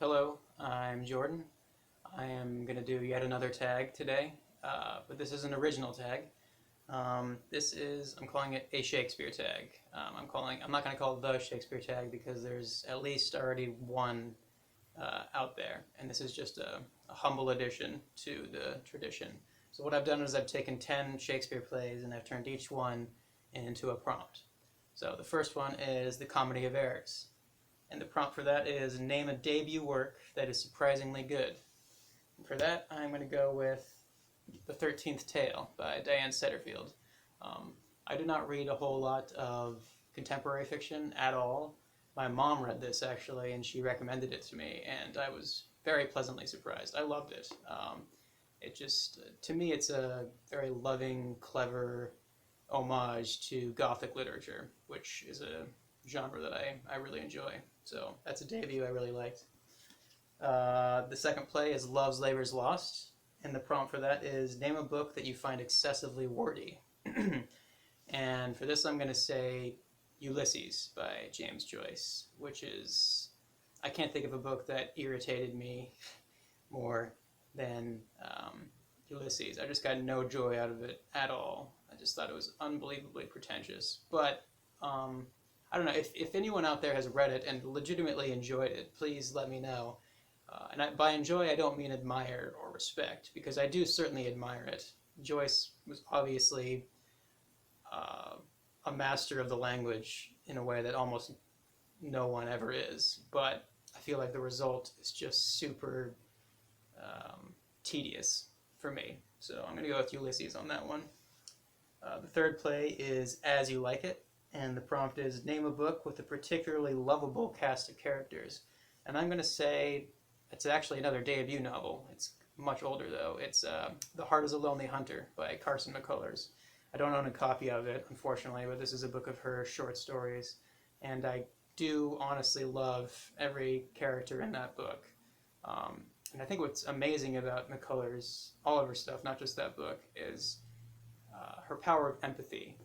Hello, I'm Jordan. I am going to do yet another tag today, but this is an original tag. I'm calling it a Shakespeare tag. I'm not going to call it the Shakespeare tag because there's at least already one out there, and this is just a humble addition to the tradition. So what I've done is I've taken 10 Shakespeare plays and I've turned each one into a prompt. So the first one is The Comedy of Errors. And the prompt for that is name a debut work that is surprisingly good. And for that, I'm going to go with The 13th Tale by Diane Setterfield. I do not read a whole lot of contemporary fiction at all. My mom read this actually, and she recommended it to me, and I was very pleasantly surprised. I loved it. To me, it's a very loving, clever homage to Gothic literature, which is a genre that I really enjoy. So that's a debut I really liked. The second play is Love's Labour's Lost, and the prompt for that is name a book that you find excessively wordy. And for this I'm going to say Ulysses by James Joyce, which is, I can't think of a book that irritated me more than Ulysses. I just got no joy out of it at all. I just thought it was unbelievably pretentious. But I don't know, if anyone out there has read it and legitimately enjoyed it, please let me know. By enjoy, I don't mean admire or respect, because I do certainly admire it. Joyce was obviously a master of the language in a way that almost no one ever is, but I feel like the result is just super tedious for me. So I'm going to go with Ulysses on that one. The third play is As You Like It, and the prompt is name a book with a particularly lovable cast of characters. And I'm going to say it's actually another debut novel. It's much older though. It's The Heart is a Lonely Hunter by Carson McCullers. I don't own a copy of it, unfortunately, but this is a book of her short stories, and I do honestly love every character in that book. And I think what's amazing about McCullers, all of her stuff, not just that book, is her power of empathy.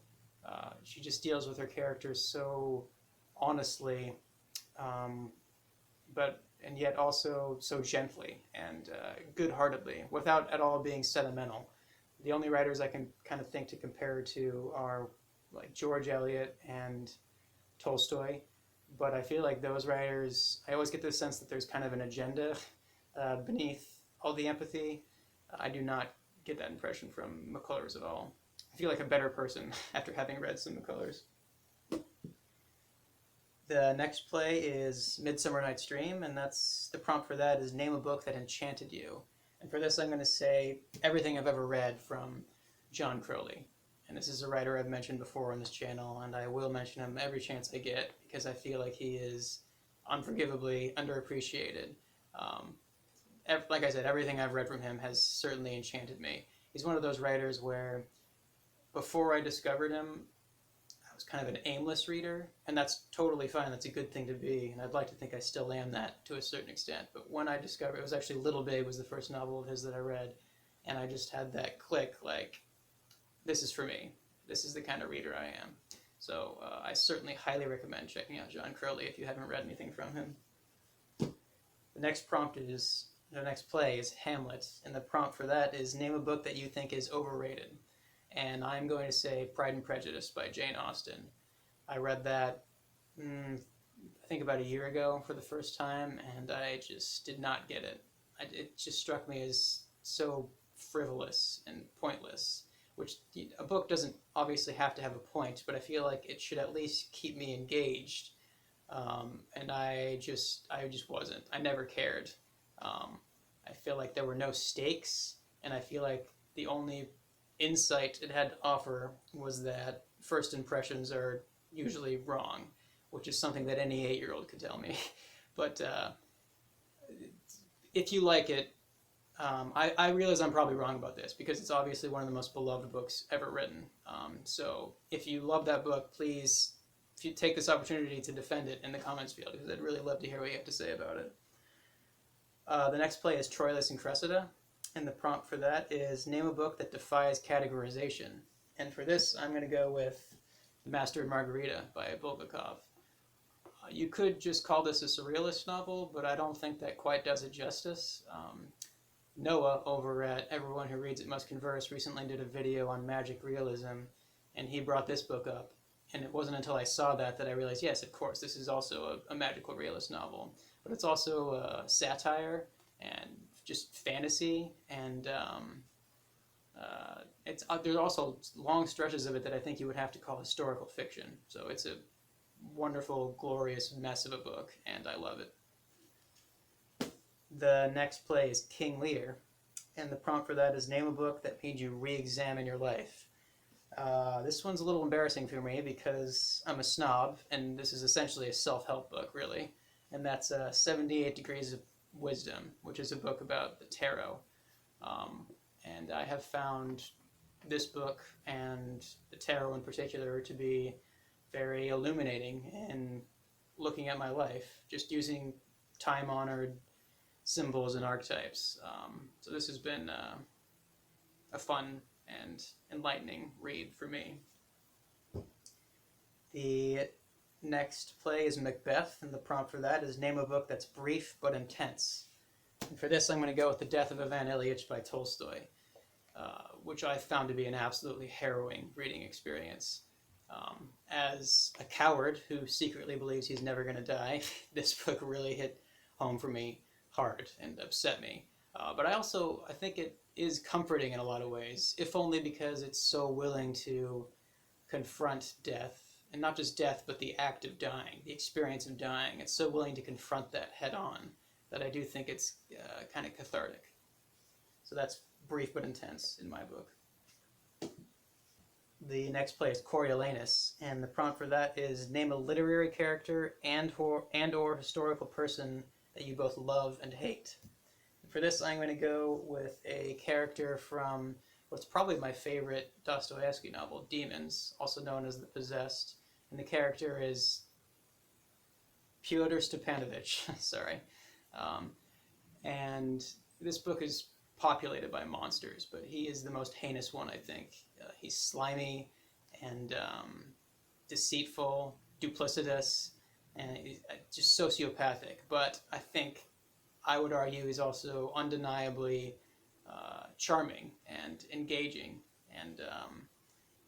She just deals with her characters so honestly, and yet also so gently and good-heartedly, without at all being sentimental. The only writers I can kind of think to compare to are like George Eliot and Tolstoy, but I feel like those writers, I always get the sense that there's kind of an agenda beneath all the empathy. I do not get that impression from McCullers at all. I feel like a better person after having read some McCullers. The next play is Midsummer Night's Dream, and the prompt for that is name a book that enchanted you. And for this I'm going to say everything I've ever read from John Crowley. And this is a writer I've mentioned before on this channel, and I will mention him every chance I get because I feel like he is unforgivably underappreciated. Like I said, everything I've read from him has certainly enchanted me. He's one of those writers where before I discovered him, I was kind of an aimless reader, and that's totally fine. That's a good thing to be, and I'd like to think I still am that to a certain extent. But when I discovered, it was actually Little Babe was the first novel of his that I read, and I just had that click, like, this is for me. This is the kind of reader I am. So I certainly highly recommend checking out John Crowley if you haven't read anything from him. The next play is Hamlet, and the prompt for that is name a book that you think is overrated. And I'm going to say Pride and Prejudice by Jane Austen. I read that, I think about a year ago for the first time, and I just did not get it. It just struck me as so frivolous and pointless, which a book doesn't obviously have to have a point, but I feel like it should at least keep me engaged. And I just wasn't. I never cared. I feel like there were no stakes, and I feel like the only insight it had to offer was that first impressions are usually wrong, which is something that any 8-year-old could tell me. But if you like it, I realize I'm probably wrong about this because it's obviously one of the most beloved books ever written. So if you love that book, please, if you take this opportunity to defend it in the comments field, because I'd really love to hear what you have to say about it. The next play is Troilus and Cressida, and the prompt for that is name a book that defies categorization. And for this, I'm going to go with The Master and Margarita by Bulgakov. You could just call this a surrealist novel, but I don't think that quite does it justice. Noah over at Everyone Who Reads It Must Converse recently did a video on magic realism, and he brought this book up. And it wasn't until I saw that I realized, yes, of course, this is also a magical realist novel. But it's also a satire and just fantasy, and there's also long stretches of it that I think you would have to call historical fiction. So it's a wonderful, glorious mess of a book, and I love it. The next play is King Lear, and the prompt for that is name a book that made you re-examine your life. This one's a little embarrassing for me because I'm a snob, and this is essentially a self-help book, really. And that's 78 Degrees of Wisdom, which is a book about the tarot. And I have found this book, and the tarot in particular, to be very illuminating in looking at my life, just using time-honored symbols and archetypes. So this has been a fun and enlightening read for me. The next play is Macbeth, and the prompt for that is name a book that's brief but intense. And for this, I'm going to go with The Death of Ivan Ilyich by Tolstoy, which I found to be an absolutely harrowing reading experience. As a coward who secretly believes he's never going to die, this book really hit home for me hard and upset me. But I think it is comforting in a lot of ways, if only because it's so willing to confront death, and not just death, but the act of dying, the experience of dying. It's so willing to confront that head on that I do think it's kind of cathartic. So that's brief but intense in my book. The next play is Coriolanus, and the prompt for that is name a literary character and or historical person that you both love and hate. And for this, I'm going to go with a character from what's probably my favorite Dostoevsky novel, Demons, also known as The Possessed. And the character is Pyotr Stepanovich. Sorry. And this book is populated by monsters, but he is the most heinous one, I think. He's slimy and deceitful, duplicitous, and just sociopathic. But I think I would argue he's also undeniably charming and engaging, and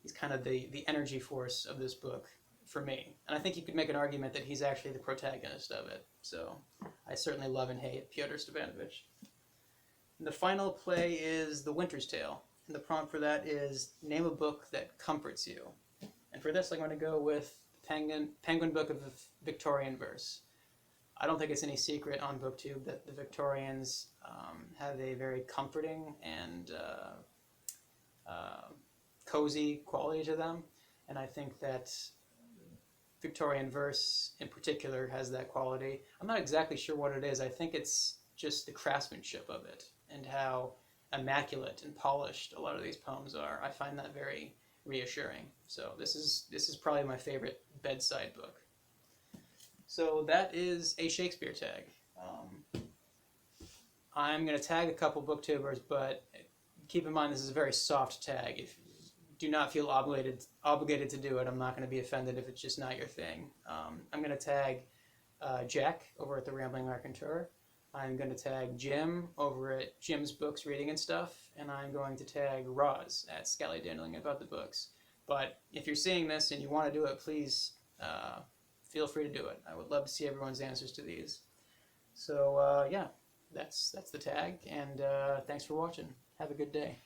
he's kind of the energy force of this book for me. And I think you could make an argument that he's actually the protagonist of it. So I certainly love and hate Pyotr Stepanovich. The final play is The Winter's Tale, and the prompt for that is name a book that comforts you. And for this, I'm going to go with Penguin Book of Victorian Verse. I don't think it's any secret on BookTube that the Victorians have a very comforting and cozy quality to them, and I think that Victorian verse in particular has that quality. I'm not exactly sure what it is. I think it's just the craftsmanship of it and how immaculate and polished a lot of these poems are. I find that very reassuring. So this is probably my favorite bedside book. So that is a Shakespeare tag. I'm going to tag a couple booktubers, but keep in mind this is a very soft tag. If you do not feel obligated to do it, I'm not going to be offended if it's just not your thing. I'm going to tag Jack over at the Rambling Raconteur. I'm going to tag Jim over at Jim's Books, Reading and Stuff, and I'm going to tag Roz at Scallydandling About the Books. But if you're seeing this and you want to do it, please feel free to do it. I would love to see everyone's answers to these. So yeah, that's the tag, and thanks for watching. Have a good day.